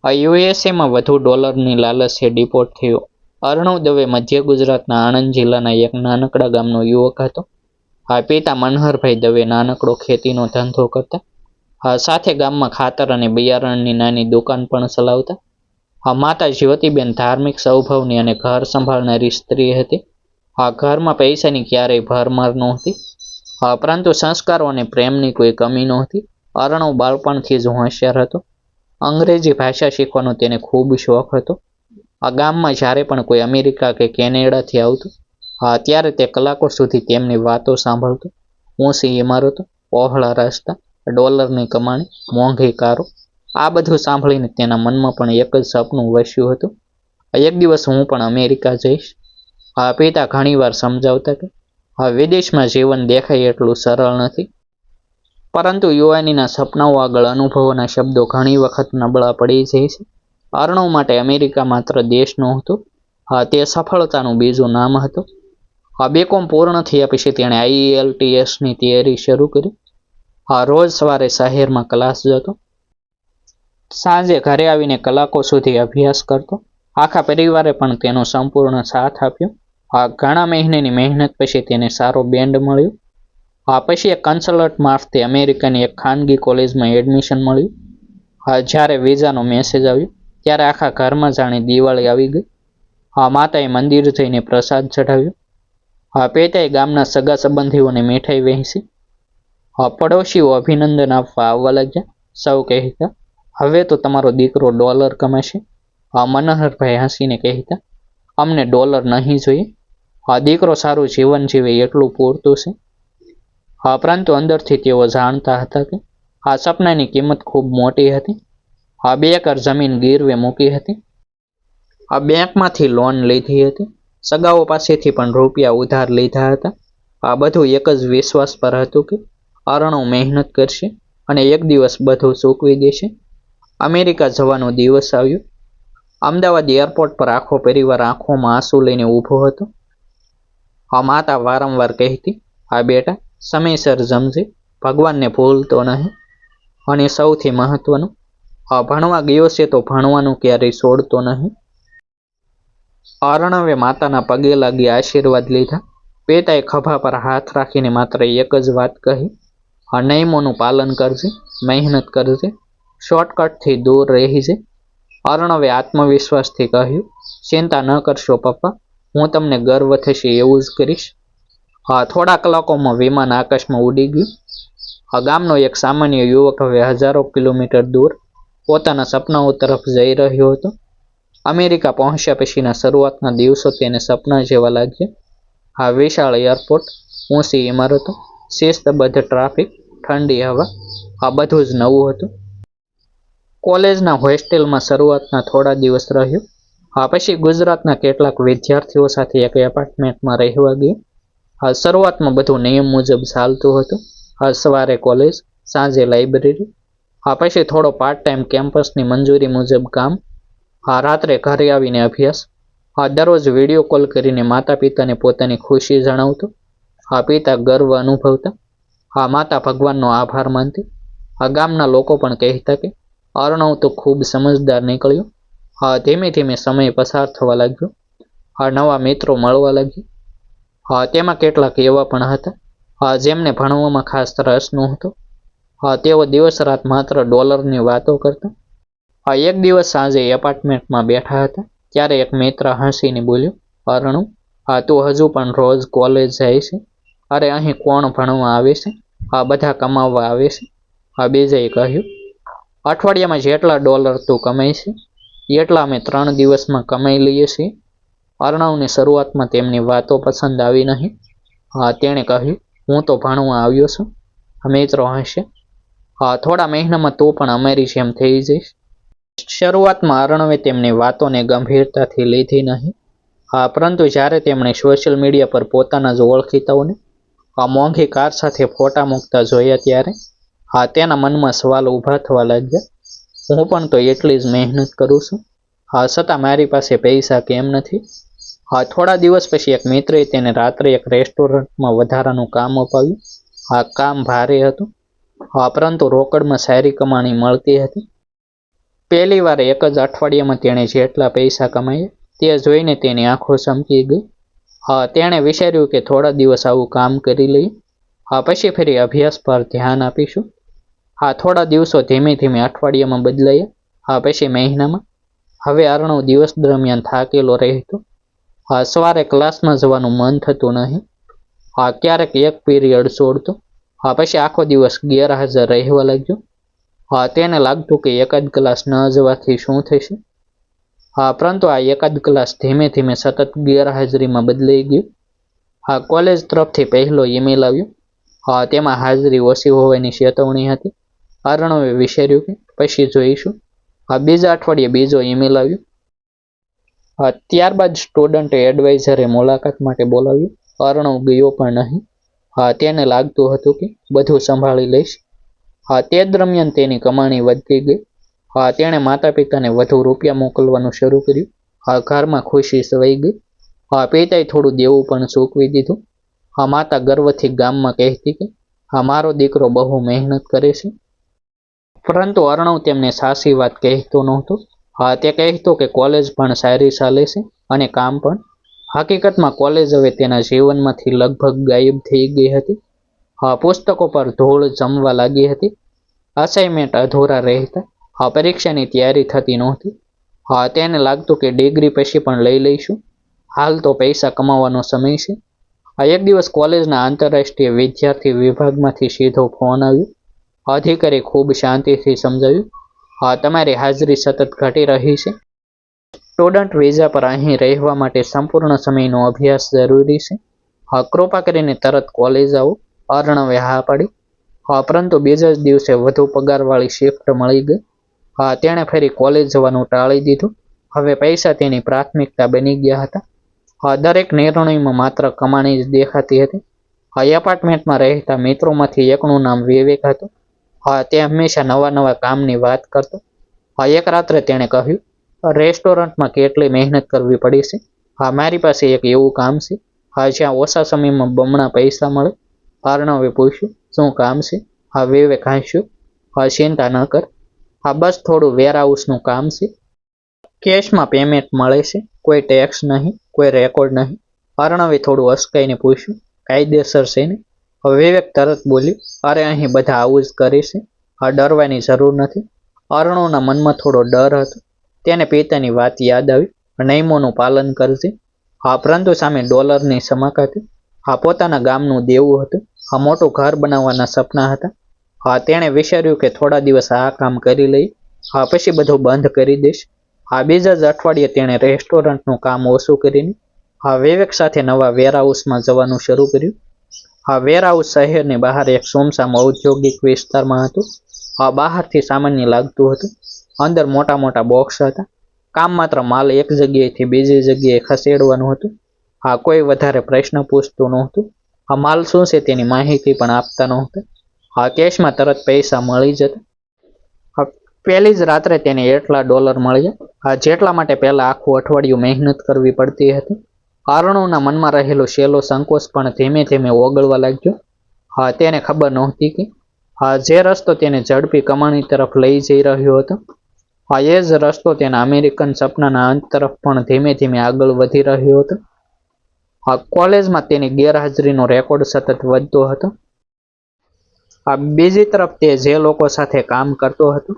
યુએસએમાં વધુ ડોલરની લાલચે ડિપોર્ટ થયો. અર્ણવ દવે મધ્ય ગુજરાતના આણંદ જિલ્લાના એક નાનકડા ગામનો યુવક હતો. પિતા મનહરભાઈ દવે નાનકડો ખેતીનો ધંધો કરતા. સાથે ગામમાં ખાતર અને બિયારણની નાની દુકાન પણ ચલાવતા. માતા જ્યોતિબેન ધાર્મિક સ્વભાવની અને ઘર સંભાળનારી સ્ત્રી હતી. ઘરમાં પૈસાની ક્યારેય ભરમાર નહોતી, પરંતુ સંસ્કારો અને પ્રેમની કોઈ કમી નહોતી. અર્ણવ બાળપણથી જ હોશિયાર હતો. અંગ્રેજી ભાષા શીખવાનો તેને ખૂબ શોખ હતો. આ ગામમાં જ્યારે પણ કોઈ અમેરિકા કે કેનેડાથી આવતું, ત્યારે તે કલાકો સુધી તેમની વાતો સાંભળતો. ઊંચી ઇમારતો, પહોળા રસ્તા, ડોલરની કમાણી, મોંઘી કારો, આ બધું સાંભળીને તેના મનમાં પણ એક જ સપનું વસ્યું હતું, એક દિવસ હું પણ અમેરિકા જઈશ. પિતા ઘણીવાર સમજાવતા કે વિદેશમાં જીવન દેખાય એટલું સરળ નથી, પરંતુ યુવાનીના સપનાઓ આગળ અનુભવોના શબ્દો ઘણી વખત નબળા પડી જાય છે. અર્ણવ માટે અમેરિકા માત્ર દેશ નહોતો, તે સફળતાનું બીજું નામ હતું. બીકોમ પૂર્ણ થયા પછી તેણે IELTSની તૈયારી શરૂ કરી. રોજ સવારે શહેરમાં ક્લાસ જતો, સાંજે ઘરે આવીને કલાકો સુધી અભ્યાસ કરતો. આખા પરિવારે પણ તેનો સંપૂર્ણ સાથ આપ્યો. ઘણા મહિનાની મહેનત પછી તેને સારો બેન્ડ મળ્યો. પછી એક કન્સલ્ટન્ટ મારફતે અમેરિકાની એક ખાનગી કોલેજમાં એડમિશન મળ્યું. જ્યારે વિઝાનો મેસેજ આવ્યો ત્યારે આખા ઘરમાં જાણે દિવાળી આવી ગઈ. માતાએ મંદિર જઈને પ્રસાદ ચઢાવ્યો. પિતાએ ગામના સગા સંબંધીઓને મીઠાઈ વહેંચી. પડોશીઓ અભિનંદન આપવા આવવા લાગ્યા. સૌ કહેતા, હવે તો તમારો દીકરો ડોલર કમાશે. મનહરભાઈ હસીને કહેતા, અમને ડોલર નહીં જોઈએ, દીકરો સારું જીવન જીવે એટલું પૂરતું છે. પરંતુ અંદરથી તેઓ જાણતા હતા કે આ સપનાની કિંમત ખૂબ મોટી હતી. 2 એકર જમીન ગીરવે મૂકી હતી. બેંકમાંથી લોન લીધી હતી. સગાઓ પાસેથી પણ રૂપિયા ઉધાર લીધા હતા. આ બધું એક જ વિશ્વાસ પર હતું કે અર્ણવ મહેનત કરશે અને એક દિવસ બધું ચૂકવી દેશે. અમેરિકા જવાનો દિવસ આવ્યો. અમદાવાદ એરપોર્ટ પર આખો પરિવાર આંખોમાં આંસુ લઈને ઊભો હતો. માતા વારંવાર કહેતી, બેટા સમયસર જમજે, ભગવાનને ભૂલતો નહીં, અને સૌથી મહત્વનું, ભણવા ગયો છે તો ભણવાનું ક્યારેય છોડતો નહીં. અર્ણવે માતાના પગે લાગી આશીર્વાદ લીધા. પિતાએ ખભા પર હાથ રાખીને માત્ર એક જ વાત કહી, નિયમોનું પાલન કરજે, મહેનત કરજે, શોર્ટકટથી દૂર રહેજે. અર્ણવે આત્મવિશ્વાસથી કહ્યું, ચિંતા ન કરશો પપ્પા, હું તમને ગર્વ થશે એવું જ કરીશ. થોડા કલાકોમાં વિમાન આકાશમાં ઉડી ગયું. ગામનો એક સામાન્ય યુવક હવે હજારો કિલોમીટર દૂર પોતાના સપનાઓ તરફ જઈ રહ્યો હતો. અમેરિકા પહોંચ્યા પછીના શરૂઆતના દિવસો તેને સપના જેવા લાગ્યા. વિશાળ એરપોર્ટ, ઊંચી ઇમારતો, શિસ્તબદ્ધ ટ્રાફિક, ઠંડી હવા, આ બધું જ નવું હતું. કોલેજના હોસ્ટેલમાં શરૂઆતના થોડા દિવસ રહ્યો. પછી ગુજરાતના કેટલાક વિદ્યાર્થીઓ સાથે એક એપાર્ટમેન્ટમાં રહેવા ગયો. શરૂઆતમાં બધું નિયમ મુજબ ચાલતું હતું. સવારે કોલેજ, સાંજે લાઇબ્રેરી, પછી થોડો પાર્ટ ટાઈમ કેમ્પસની મંજૂરી મુજબ કામ, રાત્રે ઘરે આવીને અભ્યાસ. દરરોજ વિડીયો કોલ કરીને માતા પિતાને પોતાની ખુશી જણાવતો. પિતા ગર્વ અનુભવતા, માતા ભગવાનનો આભાર માનતી. ગામના લોકો પણ કહેતા કે અર્ણવ તો ખૂબ સમજદાર નીકળ્યો. ધીમે ધીમે સમય પસાર થવા લાગ્યો. નવા મિત્રો મળવા લાગ્યા. તેમાં કેટલાક એવા પણ હતા જેમને ભણવામાં ખાસ રસ નહોતો. તેઓ દિવસ રાત માત્ર ડોલરની વાતો કરતા. એક દિવસ સાંજે એપાર્ટમેન્ટમાં બેઠા હતા ત્યારે એક મિત્ર હસીને બોલ્યો, અર્ણવ, તું હજુ પણ રોજ કોલેજ જાય છે? અરે અહીં કોણ ભણવા આવે છે, બધા કમાવવા આવે છે. બીજાએ કહ્યું, અઠવાડિયામાં જેટલા ડોલર તું કમાય છે એટલા અમે 3 દિવસમાં કમાઈ લઈએ છીએ. અર્ણવને શરૂઆતમાં તેમની વાતો પસંદ આવી નહીં. તેણે કહ્યું, હું તો ભણવા આવ્યો છું. મિત્રો હશે, થોડા મહિનામાં તું પણ અમારી જેમ થઈ જઈશ. શરૂઆતમાં અર્ણવે તેમની વાતોને ગંભીરતાથી લીધી નહીં. પરંતુ જ્યારે તેમણે સોશિયલ મીડિયા પર પોતાના જ ઓળખીતાઓને મોંઘી કાર સાથે ફોટા મૂકતા જોયા ત્યારે તેના મનમાં સવાલ ઊભા થવા લાગ્યા. હું પણ તો એટલી જ મહેનત કરું છું, છતાં મારી પાસે પૈસા કેમ નથી? થોડા દિવસ પછી એક મિત્રએ તેને રાત્રે એક રેસ્ટોરન્ટમાં વધારાનું કામ અપાવ્યું. કામ ભારે હતું, પરંતુ રોકડમાં સારી કમાણી મળતી હતી. પહેલી વાર એક જ અઠવાડિયામાં તેણે જેટલા પૈસા કમાયા તે જોઈને તેની આંખો ચમકી ગઈ. તેણે વિચાર્યું કે થોડા દિવસ આવું કામ કરી લઈએ, પછી ફરી અભ્યાસ પર ધ્યાન આપીશું. થોડા દિવસો ધીમે ધીમે અઠવાડિયામાં બદલાયા, પછી મહિનામાં. હવે અર્ણવ દિવસ દરમિયાન થાકેલો રહેતો. સવારે ક્લાસમાં જવાનું મન થતું નહીં. ક્યારેક એક પીરિયડ છોડતો, પછી આખો દિવસ ગેરહાજર રહેવા લાગ્યો. તેને લાગતું કે એકાદ ક્લાસ ન જવાથી શું થશે. પરંતુ આ એકાદ ક્લાસ ધીમે ધીમે સતત ગેરહાજરીમાં બદલાઈ ગયું. કોલેજ તરફથી પહેલો ઈમેલ આવ્યો. તેમાં હાજરી ઓછી હોવાની ચેતવણી હતી. અર્ણવે વિચાર્યું કે પછી જોઈશું. બીજા અઠવાડિયે બીજો ઈમેલ આવ્યો. ત્યારબાદ સ્ટુડન્ટ એડવાઇઝરે મુલાકાત માટે બોલાવ્યું. અર્ણવ ગયો પણ નહીં. તેને લાગતું હતું કે બધું સંભાળી લઈશ. તે દરમિયાન તેની કમાણી વધતી ગઈ. તેણે માતા પિતાને વધુ રૂપિયા મોકલવાનું શરૂ કર્યું. ઘરમાં ખુશી છવાઈ ગઈ. પિતાએ થોડું દેવું પણ ચૂકવી દીધું. માતા ગર્વથી ગામમાં કહેતી કે મારો દીકરો બહુ મહેનત કરે છે. પરંતુ અર્ણવ તેમને સાચી વાત કહેતો નહોતો. તે કહેતો કે કોલેજ પણ સારી ચાલે છે અને કામ પણ. હકીકતમાં કોલેજ હવે તેના જીવનમાંથી લગભગ ગાયબ થઈ ગઈ હતી. પુસ્તકો પર ધૂળ જમવા લાગી હતી. અસાઇનમેન્ટ અધૂરા રહેતા. પરીક્ષાની તૈયારી થતી નહોતી. તેને લાગતું કે ડિગ્રી પછી પણ લઈ લઈશું. હાલ તો પૈસા કમાવાનો સમય છે. એક દિવસ કોલેજના આંતરરાષ્ટ્રીય વિદ્યાર્થી વિભાગમાંથી સીધો ફોન આવ્યો. અધિકારી ખૂબ શાંતિથી સમજાવ્યું, તમારી હાજરી સતત ઘટી રહી છે. સ્ટુડન્ટ વિઝા પર અહીં રહેવા માટે સંપૂર્ણ સમયનો અભ્યાસ જરૂરી છે. કૃપા કરીને તરત કોલેજ આવો. અર્ણવે હા પાડી. પરંતુ બીજા જ દિવસે વધુ પગારવાળી શિફ્ટ મળી ગઈ. તેણે ફરી કોલેજ જવાનું ટાળી દીધું. હવે પૈસા તેની પ્રાથમિકતા બની ગયા હતા. દરેક નિર્ણયમાં માત્ર કમાણી જ દેખાતી હતી. એપાર્ટમેન્ટમાં રહેતા મિત્રોમાંથી એકનું નામ વિવેક હતું. તે હંમેશા નવા નવા કામની વાત કરતો. એક રાત્રે તેણે કહ્યું, રેસ્ટોરન્ટમાં કેટલી મહેનત કરવી પડી છે. મારી પાસે એક એવું કામ છે જ્યાં ઓછા સમયમાં બમણા પૈસા મળે. અર્ણવે પૂછ્યું, શું કામ છે? વિવેક હાસ્યું, ચિંતા ન કર, બસ થોડું વેરહાઉસનું કામ છે. કેશમાં પેમેન્ટ મળે છે, કોઈ ટેક્સ નહીં, કોઈ રેકોર્ડ નહીં. અર્ણવે થોડું અસકાઈને પૂછ્યું, કાયદેસર છે ને? વિવેક તરત બોલ્યું, અરે અહીં બધા આવું જ કરે છે, ડરવાની જરૂર નથી. અર્ણવના મનમાં થોડો ડર હતો. તેને પિતાની વાત યાદ આવી, નિયમોનું પાલન કરજે. પરંતુ સામે ડોલરની ચમક હતી. પોતાના ગામનું દેવું હતું. મોટું ઘર બનાવવાના સપના હતા. તેણે વિચાર્યું કે થોડા દિવસ આ કામ કરી લઈ, પછી બધું બંધ કરી દઈશ. બીજા જ અઠવાડિયે તેણે રેસ્ટોરન્ટનું કામ ઓછું કરીને વિવેક સાથે નવા વેરહાઉસમાં જવાનું શરૂ કર્યું. વેરહાઉસ શહેરની બહાર એક સુમસામ ઔદ્યોગિક વિસ્તારમાં હતું. બહારથી સામાન્ય લાગતું હતું. અંદર મોટા મોટા બોક્સ હતા. કામ માત્ર માલ એક જગ્યાએથી બીજી જગ્યાએ ખસેડવાનું હતું. કોઈ વધારે પ્રશ્ન પૂછતું નહોતું. માલ શું છે તેની માહિતી પણ આપતા નહોતા. કેશમાં તરત પૈસા મળી જતા. પહેલી જ રાત્રે તેને એટલા ડોલર મળ્યા જેટલા માટે પહેલા આખું અઠવાડિયું મહેનત કરવી પડતી હતી. અર્ણવના મનમાં રહેલો છેલ્લો સંકોચ પણ ધીમે ધીમે ઓગળવા લાગ્યો. તેને ખબર નહોતી કે જે રસ્તો તેને ઝડપી કમાણી તરફ લઈ જઈ રહ્યો હતો, એ જ રસ્તો તેના અમેરિકન સપનાના અંત તરફ પણ ધીમે ધીમે આગળ વધી રહ્યો હતો. કોલેજમાં તેની ગેરહાજરીનો રેકોર્ડ સતત વધતો હતો. બીજી તરફ તે જે લોકો સાથે કામ કરતો હતો,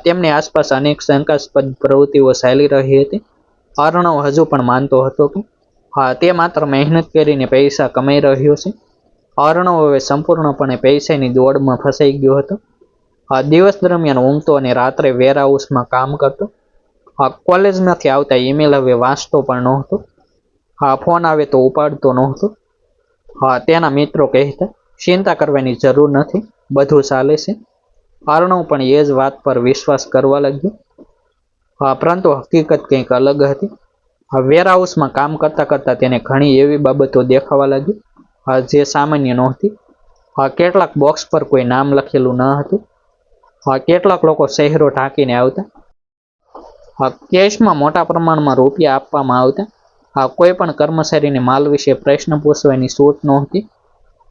તેમની આસપાસ અનેક શંકાસ્પદ પ્રવૃત્તિઓ ચાલી રહી હતી. અર્ણવ હજુ પણ માનતો હતો કે તે માત્ર મહેનત કરીને પૈસા કમાઈ રહ્યો છે. અર્ણવ હવે સંપૂર્ણપણે પૈસાની દોડમાં ફસાઈ ગયો હતો. દિવસ દરમિયાન ઊંઘતો અને રાત્રે વેરહાઉસમાં કામ કરતો. કોલેજમાંથી આવતા ઈમેલ હવે વાંચતો પણ નહોતો. ફોન આવે તો ઉપાડતો નહોતો. તેના મિત્રો કહેતા, ચિંતા કરવાની જરૂર નથી, બધું ચાલે છે. અર્ણવ પણ એ જ વાત પર વિશ્વાસ કરવા લાગ્યો. પરંતુ હકીકત કંઈક અલગ હતી. વેરહાઉસમાં કામ કરતા કરતા તેને ઘણી એવી બાબતો દેખાવા લાગી જે સામાન્ય નહોતી. કેટલાક બોક્સ પર કોઈ નામ લખેલું ન હતું. કેટલાક લોકો શહેરો ઢાંકીને આવતા. કેશમાં મોટા પ્રમાણમાં રૂપિયા આપવામાં આવતા. કોઈ પણ કર્મચારીને માલ વિશે પ્રશ્ન પૂછવાની છૂટ નહોતી.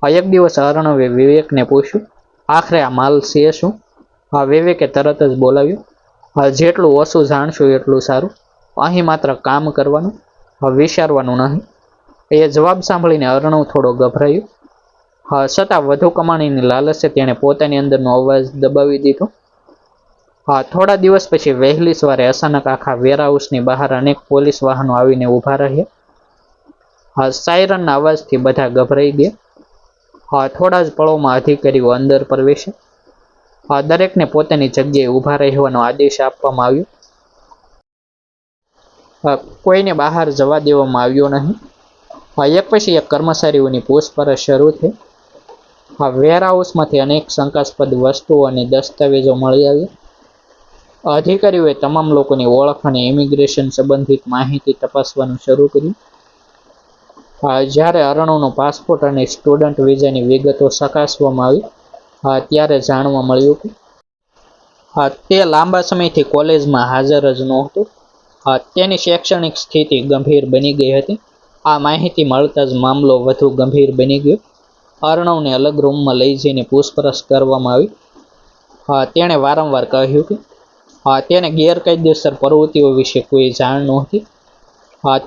એક દિવસ અર્ણવે વિવેકને પૂછ્યું, આખરે આ માલ છે શું? વિવેકે તરત જ બોલાવ્યું, જેટલું ઓછું જાણશું એટલું સારું. અહીં માત્ર કામ કરવાનું, વિચારવાનું નહીં. એ જવાબ સાંભળીને અર્ણવ થોડો ગભરાયો. છતાં વધુ કમાણીની લાલચે તેણે પોતાની અંદરનો અવાજ દબાવી દીધો. થોડા દિવસ પછી વહેલી સવારે અચાનક આખા વેરહાઉસની બહાર અનેક પોલીસ વાહનો આવીને ઊભા રહ્યા. સાયરનના અવાજથી બધા ગભરાઈ ગયા. થોડા જ પળોમાં અધિકારીઓ અંદર પ્રવેશ્યા. દરેકને પોતાની જગ્યાએ ઊભા રહેવાનો આદેશ આપવામાં આવ્યો. કોઈને બહાર જવા દેવામાં આવ્યો નહીં. એક પછી એક કર્મચારીઓની પૂછપરછ શરૂ થઈ. વેરહાઉસમાંથી અનેક શંકાસ્પદ વસ્તુઓ અને દસ્તાવેજો મળી આવ્યા. અધિકારીઓએ તમામ લોકોની ઓળખ અને ઇમિગ્રેશન સંબંધિત માહિતી તપાસવાનું શરૂ કર્યું. જ્યારે અર્ણવનો પાસપોર્ટ અને સ્ટુડન્ટ વિઝાની વિગતો ચકાસવામાં આવી, ત્યારે જાણવા મળ્યું કે તે લાંબા સમયથી કોલેજમાં હાજર જ નહોતો. તેની શૈક્ષણિક સ્થિતિ ગંભીર બની ગઈ હતી. આ માહિતી મળતા જ મામલો વધુ ગંભીર બની ગયો. અર્ણવને અલગ રૂમમાં લઈ જઈને પૂછપરછ કરવામાં આવી. તેણે વારંવાર કહ્યું કે તેને ગેરકાયદેસર પ્રવૃત્તિઓ વિશે કોઈ જાણ નહોતી.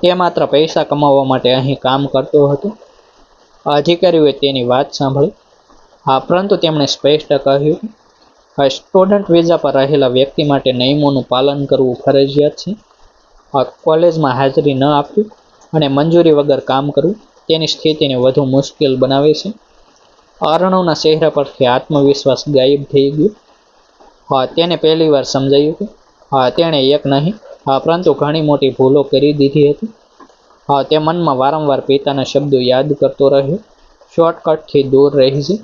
તે માત્ર પૈસા કમાવવા માટે અહીં કામ કરતો હતો. અધિકારીઓએ તેની વાત સાંભળી. પરંતુ તેમણે સ્પષ્ટ કહ્યું કે સ્ટુડન્ટ વિઝા પર રહેલા વ્યક્તિ માટે નિયમોનું પાલન કરવું ફરજિયાત છે. કોલેજમાં હાજરી ન આપવી અને મંજૂરી વગર કામ કરવું તેની સ્થિતિને વધુ મુશ્કેલ બનાવે છે. અર્ણવના ચહેરા પરથી આત્મવિશ્વાસ ગાયબ થઈ ગયો. તેને પહેલીવાર સમજાયું કે તેણે એક નહીં પરંતુ ઘણી મોટી ભૂલો કરી દીધી હતી. તે મનમાં વારંવાર પિતાના શબ્દો યાદ કરતો રહ્યો, શોર્ટકટથી દૂર રહી છે.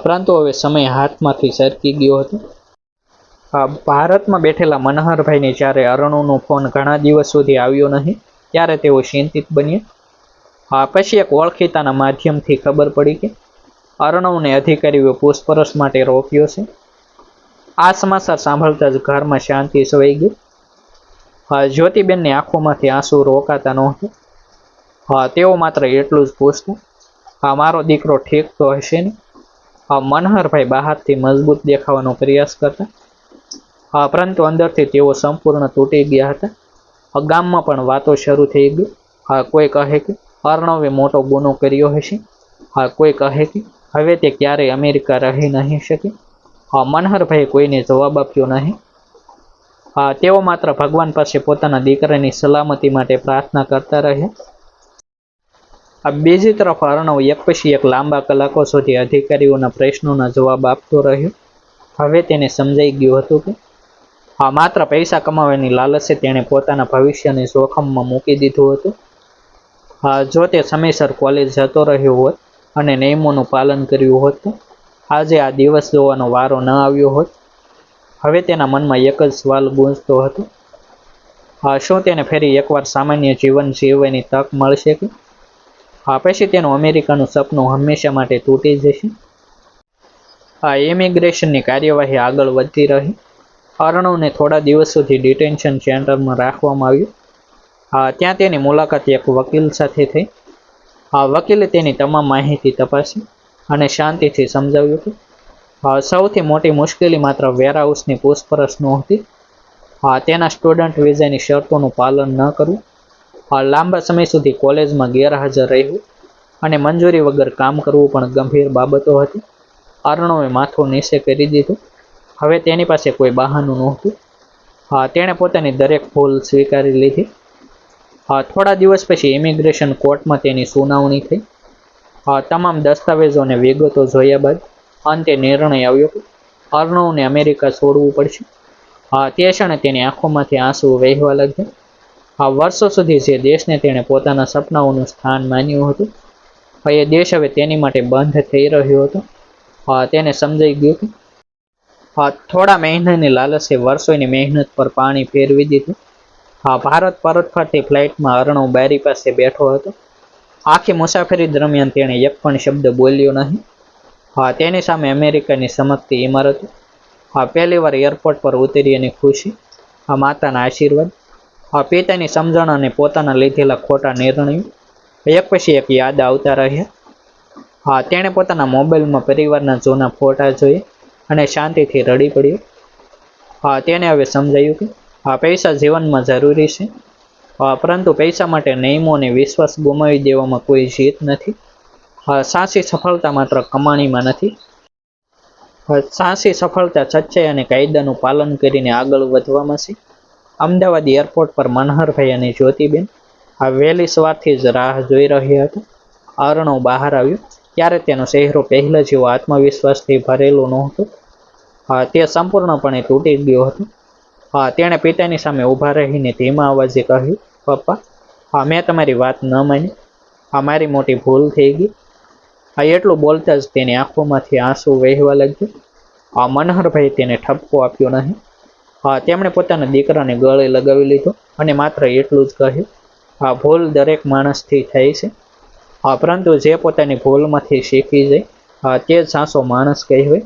પરંતુ હવે સમય હાથમાંથી સરકી ગયો હતો. ભારતમાં બેઠેલા મનહરભાઈને જ્યારે અર્ણવનો ફોન ઘણા દિવસ સુધી આવ્યો નહીં, ત્યારે તેઓ ચિંતિત બન્યા. પછી એક ઓળખીતાના માધ્યમથી ખબર પડી કે અર્ણવને અધિકારીઓએ પૂછપરછ માટે રોક્યો છે. આ સમાચાર સાંભળતા જ ઘરમાં શાંતિ છવાઈ ગઈ. જ્યોતિબેનની આંખોમાંથી આંસુ રોકાતા નહોતા. તેઓ માત્ર એટલું જ પૂછતા, મારો દીકરો ઠીક તો હશે ને? મનહરભાઈ બહારથી મજબૂત દેખાવાનો પ્રયાસ કરતા, પરંતુ અંદરથી તેઓ સંપૂર્ણ તૂટી ગયા હતા. ગામમાં પણ વાતો શરૂ થઈ ગઈ. કોઈ કહે કે અર્ણવે મોટો ગુનો કર્યો હશે. કોઈ કહે કે હવે તે ક્યારેય અમેરિકા રહી નહીં શકે. મનહરભાઈએ કોઈને જવાબ આપ્યો નહીં. તેઓ માત્ર ભગવાન પાસે પોતાના દીકરાની સલામતી માટે પ્રાર્થના કરતા રહ્યા. બીજી તરફ અર્ણવ એક પછી એક લાંબા કલાકો સુધી અધિકારીઓના પ્રશ્નોના જવાબ આપતો રહ્યો. હવે તેને સમજાઈ ગયું હતું કે માત્ર પૈસા કમાવાની લાલચે તેણે પોતાના ભવિષ્યને જોખમમાં મૂકી દીધું હતું. જો તે સમયસર કોલેજ જતો રહ્યો હોત અને નિયમોનું પાલન કર્યું હોત તો આજે આ દિવસ જોવાનો વારો ન આવ્યો હોત. હવે તેના મનમાં એક જ સવાલ ગૂંજતો હતો, શું તેને ફરી એકવાર સામાન્ય જીવન જીવવાની તક મળશે કે પછી તેનું અમેરિકાનું સપનું હંમેશા માટે તૂટી જશે? ઇમિગ્રેશનની કાર્યવાહી આગળ વધતી રહી. અર્ણવને થોડા દિવસ સુધી ડિટેન્શન સેન્ટરમાં રાખવામાં આવ્યું. ત્યાં તેની મુલાકાત એક વકીલ સાથે થઈ. વકીલે તેની તમામ માહિતી તપાસી અને શાંતિથી સમજાવ્યું કે સૌથી મોટી મુશ્કેલી માત્ર વેરહાઉસની પૂછપરછ નહોતી. તેના સ્ટુડન્ટ વિઝાની શરતોનું પાલન ન કરવું, લાંબા સમય સુધી કોલેજમાં ગેરહાજર રહેવું અને મંજૂરી વગર કામ કરવું પણ ગંભીર બાબતો હતી. અર્ણવે માથું નીચે કરી દીધું. હવે તેની પાસે કોઈ બહાનું નહોતું. તેણે પોતાની દરેક ભૂલ સ્વીકારી લીધી. થોડા દિવસ પછી ઇમિગ્રેશન કોર્ટમાં તેની સુનાવણી થઈ. તમામ દસ્તાવેજો અને વિગતો જોયા બાદ અંતે નિર્ણય આવ્યો કે અર્ણવને અમેરિકા છોડવું પડશે. તે ક્ષણે તેની આંખોમાંથી આંસુ વહેવા લાગ્યા. વર્ષો સુધી જે દેશને તેણે પોતાના સપનાઓનું સ્થાન માન્યું હતું, એ દેશ હવે તેની માટે બંધ થઈ રહ્યો હતો. તેને સમજાઈ ગયું કે થોડા મહિનાની લાલચે વર્ષોની મહેનત પર પાણી ફેરવી દીધું. ભારત પરત ફરતી ફ્લાઇટમાં અર્ણવ બારી પાસે બેઠો હતો. આખી મુસાફરી દરમિયાન તેણે એક પણ શબ્દ બોલ્યો નહીં. તેની સામે અમેરિકાની ચમકતી ઇમારતો, પહેલી વાર એરપોર્ટ પર ઉતરી એની ખુશી, માતાના આશીર્વાદ, પિતાની સમજણ અને પોતાના લીધેલા ખોટા નિર્ણયો એક પછી એક યાદ આવતા રહ્યા. તેણે પોતાના મોબાઈલમાં પરિવારના જૂના ફોટા જોયા અને શાંતિથી રડી પડ્યો. તેને હવે સમજાયું કે પૈસા જીવનમાં જરૂરી છે, પરંતુ પૈસા માટે નિયમો અને વિશ્વાસ ગુમાવી દેવામાં કોઈ જીત નથી. સાચી સફળતા માત્ર કમાણીમાં નથી. સાચી સફળતા સચ્ચાઈ અને કાયદાનું પાલન કરીને આગળ વધવામાં છે. અમદાવાદ એરપોર્ટ પર મનહરભાઈ અને જ્યોતિબેન વહેલી સવારથી જ રાહ જોઈ રહ્યા હતા. અર્ણવ બહાર આવ્યો ત્યારે તેનો ચહેરો પહેલા જેવો આત્મવિશ્વાસથી ભરેલો નહોતો. તે સંપૂર્ણપણે તૂટી ગયો હતો. તેણે પિતાની સામે ઊભા રહીને ધીમા અવાજે કહ્યું, પપ્પા, મેં તમારી વાત ન માની. મારી મોટી ભૂલ થઈ ગઈ. એટલું બોલતા જ તેની આંખોમાંથી આંસુ વહેવા લાગ્યું. મનહરભાઈ તેને ઠપકો આપ્યો નહીં. તેમણે પોતાના દીકરાને ગળે લગાવી લીધો અને માત્ર એટલું જ કહ્યું, ભૂલ દરેક માણસથી થાય છે, પરંતુ જે પોતાની ભૂલમાંથી શીખી જાય તે જ સાચો માણસ કહેવાય.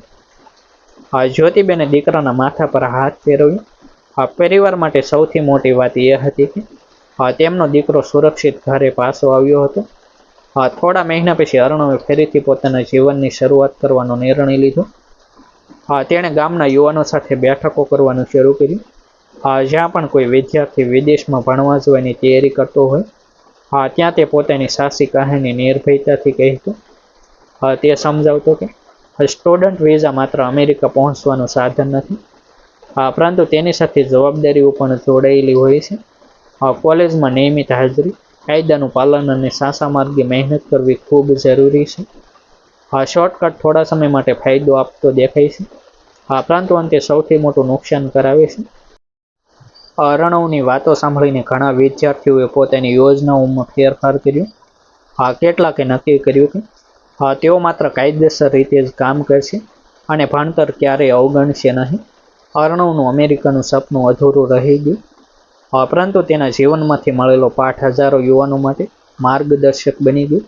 જ્યોતિબેને દીકરાના માથા પર હાથ ફેરવ્યો. પરિવાર માટે સૌથી મોટી વાત એ હતી કે તેમનો દીકરો સુરક્ષિત ઘરે પાછો આવ્યો હતો. થોડા મહિના પછી અર્ણવે ફરીથી પોતાના જીવનની શરૂઆત કરવાનો નિર્ણય લીધો. તેણે ગામના યુવાનો સાથે બેઠકો કરવાનું શરૂ કર્યું. જ્યાં પણ કોઈ વિદ્યાર્થી વિદેશમાં ભણવા જવાની તૈયારી કરતો હોય, ત્યાં તે પોતાની સાચી કહાની નિર્ભયતાથી કહેતો. તે સમજાવતો કે સ્ટુડન્ટ વિઝા માત્ર અમેરિકા પહોંચવાનું સાધન નથી, પરંતુ તેની સાથે જવાબદારીઓ પણ જોડાયેલી હોય છે. કોલેજમાં નિયમિત હાજરી, કાયદાનું પાલન અને સાચા માર્ગે મહેનત કરવી ખૂબ જરૂરી છે. શોર્ટકટ થોડા સમય માટે ફાયદો આપતો દેખાય છે, પરંતુ અંતે સૌથી મોટું નુકસાન કરાવે છે. અર્ણવની વાતો સાંભળીને ઘણા વિદ્યાર્થીઓએ પોતાની યોજનાઓમાં ફેરફાર કર્યો. કેટલાકે નક્કી કર્યું કે તેઓ માત્ર કાયદેસર રીતે જ કામ કરશે અને ભણતર ક્યારેય અવગણશે નહીં. અર્ણવનું અમેરિકાનું સપનું અધૂરું રહી ગયું, પરંતુ તેના જીવનમાંથી મળેલો પાઠ હજારો યુવાનો માટે માર્ગદર્શક બની ગયું.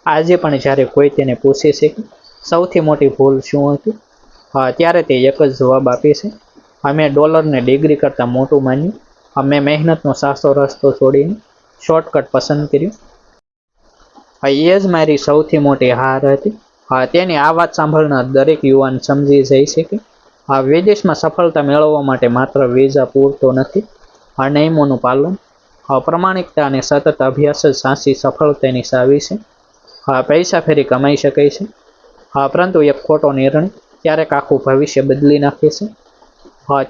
આજે પણ જ્યારે કોઈ તેને પૂછે છે કે સૌથી મોટી ભૂલ શું હતી, ત્યારે તે એક જ જવાબ આપે છે, અમે ડોલરને ડિગ્રી કરતાં મોટું માન્યું. અમે મહેનતનો સાચો રસ્તો છોડીને શોર્ટકટ પસંદ કર્યું. એ જ મારી સૌથી મોટી હાર હતી. તેની આ વાત સાંભળનાર દરેક યુવાન સમજી જાય છે કે વિદેશમાં સફળતા મેળવવા માટે માત્ર વિઝા પૂરતો નથી. નિયમોનું પાલન, પ્રામાણિકતા અને સતત અભ્યાસ જ સાચી સફળતાની ચાવી છે. પૈસા ફેરી કમાઈ શકાય છે, પરંતુ એક ખોટો નિર્ણય ક્યારેક આખું ભવિષ્ય બદલી નાખે છે.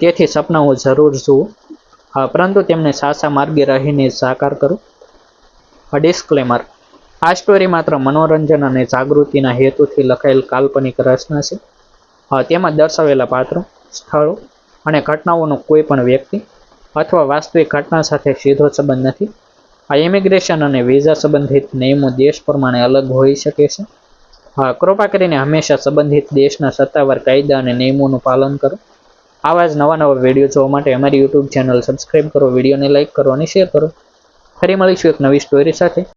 તેથી સપનાઓ જરૂર જુઓ, પરંતુ તેમને સાચા માર્ગે રહીને સાકાર કરો. ડિસ્ક્લેમર: આ સ્ટોરી માત્ર મનોરંજન અને જાગૃતિના હેતુથી લખાયેલ કાલ્પનિક રચના છે. તેમાં દર્શાવેલા પાત્રો, સ્થળો અને ઘટનાઓનો કોઈ પણ વ્યક્તિ અથવા વાસ્તવિક ઘટના સાથે સીધો સંબંધ નથી. ઇમિગ્રેશન અને વિઝા સંબંધિત નિયમો દેશ પ્રમાણે અલગ હોઈ શકે છે. કૃપા કરીને હંમેશા સંબંધિત દેશના સત્તાવાર કાયદા અને નિયમોનું પાલન કરો. આવા જ નવા વિડીયો જોવા માટે અમારી યુટ્યુબ ચેનલ સબસ્ક્રાઈબ કરો, વિડીયોને લાઇક કરો અને શેર કરો. ફરી મળીશું એક નવી સ્ટોરી સાથે.